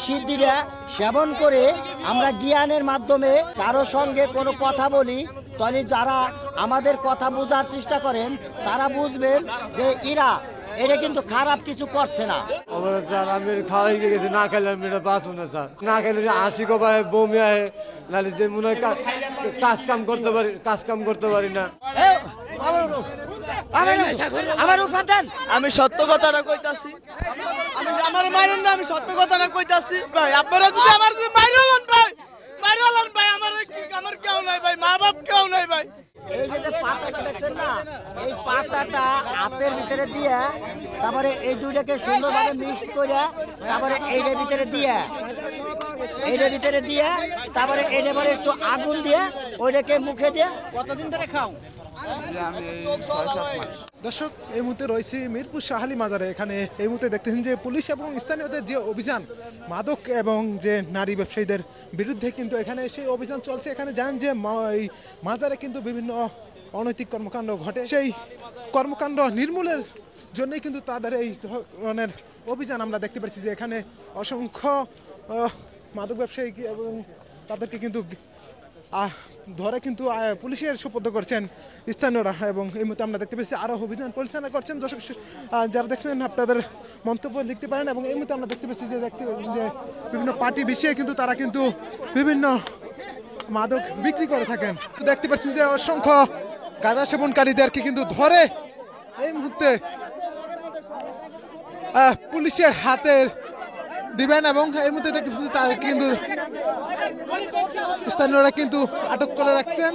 সিদ্ধিটা সেবন করে আমরা জ্ঞানের মাধ্যমে কারো সঙ্গে কোনো কথা বলি, তাহলে যারা আমাদের কথা বোঝার চেষ্টা করেন তারা বুঝবেন যে এটা কিন্তু খারাপ কিছু করছে না। স্যার আমি খাওয়াই গেছি, না খেলে আমি এটা বাঁচবো না স্যার। না খেলে হাসি কপায় বমি আহে, নাহলে যে মনে হয় কাজ কাম করতে পারি না। আমি সত্য কথাটা কইতাছি, আমার মাইরেন না, আমি সত্য কথাটা কইতাছি ভাই। আপনারা যদি আমার মাইরেন ভাই, আমার কেউ নাই ভাই, মা বাপ কেউ নাই ভাই। এই যে পাতাটা দেখছেন না, এই পাতাটা হাতের ভিতরে দিয়ে তারপরে এই দুইটাকে সুন্দরভাবে মিক্স করে তারপরে এইটার ভিতরে দিয়ে তারপরে এইটা পরে একটু আগুন দিয়ে ওইটাকে মুখে দিয়ে। কতদিন ধরে খাও? দর্শক, এই মুহূর্তে রয়েছে মিরপুর শাহালি মাজারে। এখানে এই মুহূর্তে দেখতেছেন যে পুলিশ এবং স্থানীয়দের যে অভিযান মাদক এবং যে নারী ব্যবসায়ীদের বিরুদ্ধে কিন্তু এখানে সেই অভিযান চলছে। এখানে জানেন যে এই মাজারে কিন্তু বিভিন্ন অনৈতিক কর্মকাণ্ড ঘটে, সেই কর্মকাণ্ড নির্মূলের জন্যই কিন্তু তাদের এই ধরনের অভিযান আমরা দেখতে পাচ্ছি যে এখানে অসংখ্য মাদক ব্যবসায়ী এবং তাদেরকে কিন্তু ধরে কিন্তু পুলিশের সুপর্দ করছেন স্থানীয়রা। এবং এই মুহূর্তে আমরা দেখতে পাচ্ছি আরও অভিযান পরিচালনা করছেন। দর্শক যারা দেখছেন আপনাদের মন্তব্য লিখতে পারেন। এবং এই মুহূর্তে আমরা দেখতে পাচ্ছি যে বিভিন্ন পার্টি বিষয়ে কিন্তু তারা কিন্তু বিভিন্ন মাদক বিক্রি করে থাকেন। দেখতে পাচ্ছি যে অসংখ্য গাঁজা সেবনকারীদেরকে কিন্তু ধরে এই মুহূর্তে পুলিশের হাতে দিবেন। এবং এই মুহূর্তে দেখতে পাচ্ছি তারা কিন্তু স্থানীয়রা কিন্তু আটক করে রাখছেন।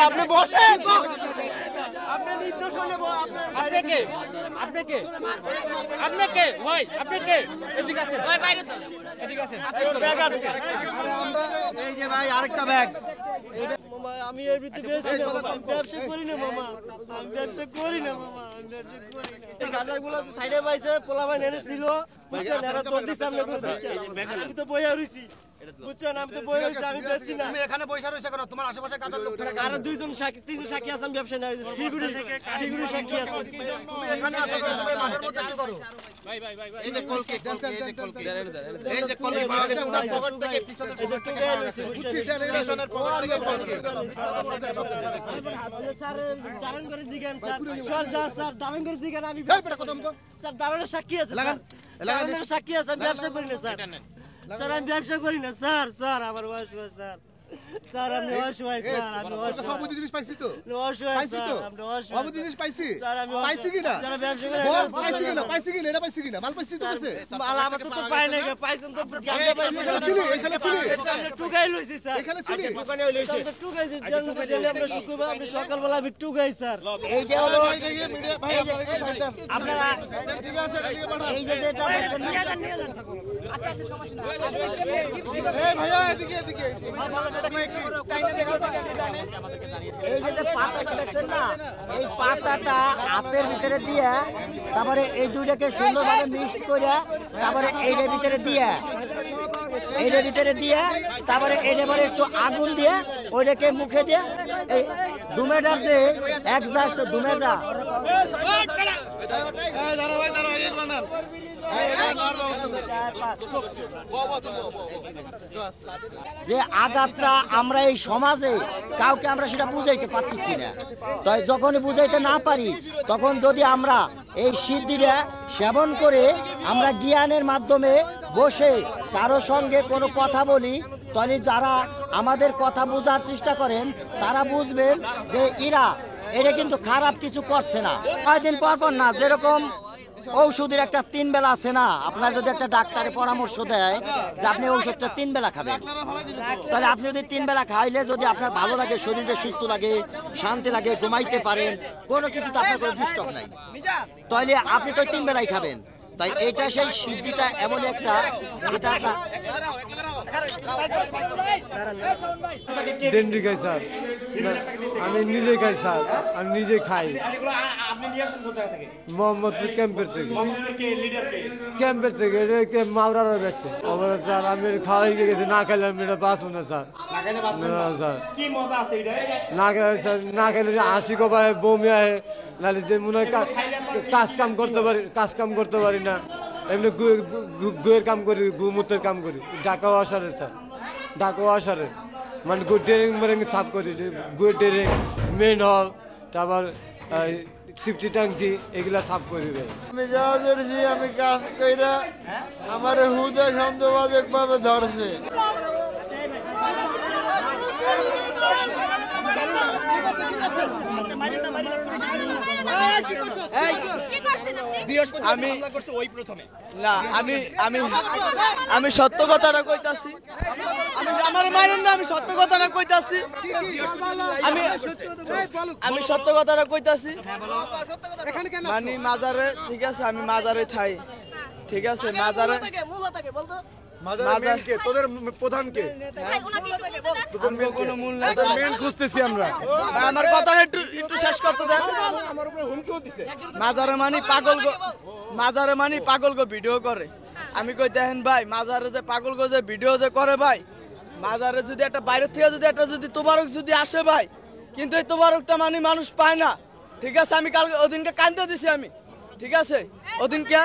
আপনি বসেন, এই যে ভাই আরেকটা ব্যাগ। আমি এর ভিতরে ব্যবসা করি না মামা, আমি ব্যবসা করি না মামা, আমি ব্যবসা করি না। এই গাজারগুলো সাইডে পাইছে, পোলা ভাই নেনে ছিল, বুঝছেন, এরা তোর দিছে সামনে করে দিচ্ছে। আমি তো বইয়া রইছি, বুঝছেন, আমি তো বই রইছি, আমি বেশি না। তুমি এখানে পয়সা রইছে কেন? তোমার আশেপাশে কাদের লোক থাকে? আর দুইজন সাক্ষী, তিনজন সাক্ষী আছে, আমি ব্যবসা না, সিগুড়ি সাক্ষী আছে। এখানে আছে তুমি মাঠের মধ্যে কি করো? এই যে কলকে, এই যে কলকে পাওয়া গেছে ওনার পকেট থেকে পিছনে এদের টুকে লইছে, বুঝছেন, পিছনের পকেট থেকে কলকে। স্যার দারুণ করে জিগান স্যার, স্যার দারুণ করে জিগান। আমি স্যার দারুণের সাক্ষী আছে, দারুণের সাক্ষী আছে। আমি ব্যবসা করি না স্যার, স্যার আমি ব্যবসা করি না স্যার, স্যার আমার অসহায় স্যার, স্যার আমি অসহায় স্যার, আমি অসহায়। সব জিনিস পাইছি তো, অসহায় স্যার, আমি অসহায়। সব জিনিস পাইছি স্যার আমি পাইছি কিনা, স্যার ব্যবসা করি বল পাইছি কিনা, পাইছি কিনা, এটা পাইছি কিনা, মাল পাইছি তো আছে। মাল আমার তো পাই না, পাইছেন তো জানতে পাইছেন। এখানে ছিলি আমরা টুকাই লইছি স্যার, এখানে ছিলি দোকানে লইছি, আমরা টুকাইছি। জানতে দিলে আমরা শুক্রবার, আমরা সকালবেলা আমি টুকাই স্যার। এই যে হলো ভাই দেখি মিডিয়া ভাই আপনারা ঠিক আছে এদিকে পাঠান। এই যে যেটা দেখছেন না, এই ভাইয়া এদিকে এদিকে এই যে পাতাটা দেখছেন না, এই পাতাটা হাতের ভিতরে দিয়ে তারপরে এই দুইটাকে সুন্দরভাবে মিক্স করে তারপরে এইটার ভিতরে দিয়ে তারপরে এইটা পরে একটু আগুন দিয়ে ওইটাকে মুখে দিয়ে এই ধুমেটার যে একজাস্ট ধুমেটা যে আঘাতটা আমরা এই সমাজে কাউকে আমরা সেটা বুঝাইতে পারতেছি না। তাই যখনই বুঝাইতে না পারি তখন যদি আমরা এই সিদ্ধিটা সেবন করে আমরা জ্ঞানের মাধ্যমে বসে কারো সঙ্গে কোনো কথা বলি, তাহলে যারা আমাদের কথা বোঝার চেষ্টা করেন তারা বুঝবেন যে এটা কিন্তু খারাপ কিছু করছে না। কয়েকদিন পর না, যেরকম ঔষধের একটা 3 বেলা আছে না, আপনার যদি একটা ডাক্তারের পরামর্শ দেয় যে আপনি ঔষধটা 3 বেলা খাবেন, তাহলে আপনি যদি 3 বেলা খাইলে যদি আপনার ভালো লাগে, শরীরে সুস্থ লাগে, শান্তি লাগে, ঘুমাইতে পারেন, কোনো কিছু তো আপনার কোনো ডিস্টার্ব নাই, তাহলে আপনি তো 3 বেলাই খাবেন। তাই এটা সেই সিদ্ধিটা এমন একটা যেটা ডেন্ডি খাই স্যার আমি নিজে খাই স্যার আমি নিজে খাই মোহাম্মদপুর ক্যাম্পের থেকে ক্যাম্পের থেকে এটা মাওরার গেছে আমার স্যার আমি খাওয়া হয়ে গেছে না খাইলে আমি এটা বাঁচবো না স্যার না স্যার না খেলে স্যার না খেলে হাসি কপায় বমি আহে নাহলে যে মনে হয় কাজ কাম করতে পারি না এমনি গুয়ের কাম করি গুমূত্রের কাম করি ঢাকা আসারে স্যার ঢাকা আসারে মানে ড্রেরিং মেরেং সাফ করি গুয়ের ড্রেরিং মেন হল তারপর সিফটি ট্যাঙ্কি এগুলা সাফ করি দেয় আমি যা করেছি আমি কাজ কইরা আমার হুদা সন্দেহবাদক ভাবে ধরছে আমি না আমি আমি আমি সত্য কথাটা কইতাছি আমার মাইরেন না আমি সত্য কথাটা কইতাছি আমি সত্য কথাটা কইতাছি মানে মাজারে ঠিক আছে আমি মাজারে থাই ঠিক আছে মাজারে মাজার কে তোদের প্রধান কে কোনো মূল নাই মেন খুঁজতেছি আমরা আমার কথাটা একটু শেষ করতে দেন আমার উপরে হুমকিও দিছে মাজারে মানি পাগল গো ভিডিও করে আমি কই দেখেন ভাই মাজারে যে পাগল গো যে ভিডিও যে করে ভাই মাজারে যদি একটা বাইরে থেকে যদি একটা যদি তোবারক যদি আসে ভাই কিন্তু এই তোবারকটা মানে মানুষ পায় না ঠিক আছে আমি কালকে ওদিনকে কান্দে দিছি আমি ঠিক আছে ওদিনকে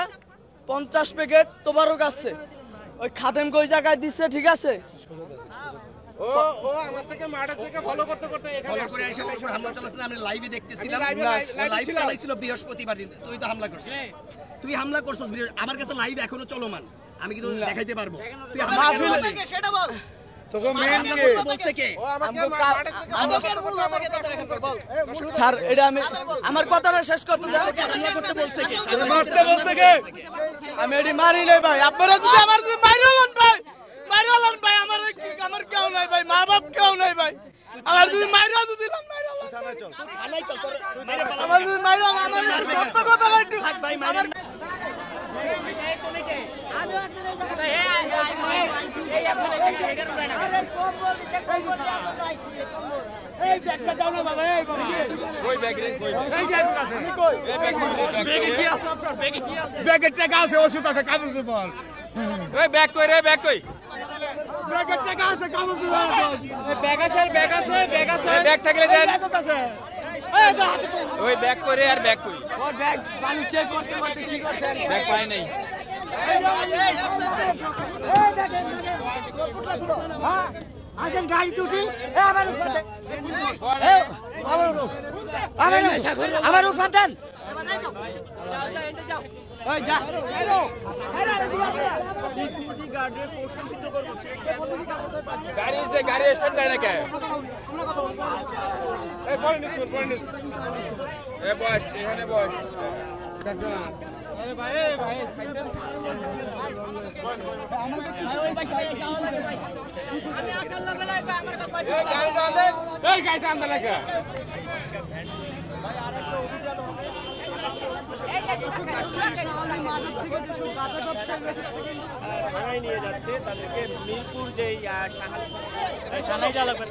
50 প্যাকেট তোবারক আসছে ওই খাদেম কই জায়গায় দিচ্ছে ঠিক আছে ও আমার থেকে মাঠের থেকে ফলো করতে করতে এখানে করে এসে হামলা চালাচ্ছিল আমরা লাইভে দেখতেছিলাম লাইভ চালাইছিল বৃহস্পতিবার দিন তুই তো হামলা করছিস তুই হামলা করছিস আমার কাছে লাইভ এখনো চলমান আমি কিন্তু দেখাইতে পারবো তুই হামলা সেটা বল তোকে মেন কে বলছে কে ও আমাকে মাঠের থেকে স্যার এটা আমি আমার কথাটা শেষ করতে দাও হামলা করতে বলছে কে মারতে বলছে কে আমি এটি মারি নাই ভাই আপনারা যদি আমার যদি মারিলেন ভাই আমার কেউ নাই ভাই মা বাপ কেউ নাই ভাই আমার যদি মাইরা যদি থানায় চল তোর মাইরে পালা আমার যদি মাইরা আমার একটু সত্য কথা একটু থাক ভাই মাইরে ব্যাগের টাকা আছে ওষুধ আছে কাপড় বল ব্যাগ কই রে ব্যাগ কই ব্যাগের টাকা আছে কাপড় বল ব্যাগ থাকলে দেন ওই ব্যাগ করে আর ব্যাগ কই ব্যাগ পাই নাই আসেন গাড়িতে উঠি আমার উপর দেন গাড়ি স্টার্ট দেয় না কে বস এখানে বস গাড়িটা আনতে লাগে থানায় নিয়ে যাচ্ছে তাদেরকে মিরপুর যেই থানায় যাওয়া লাগবে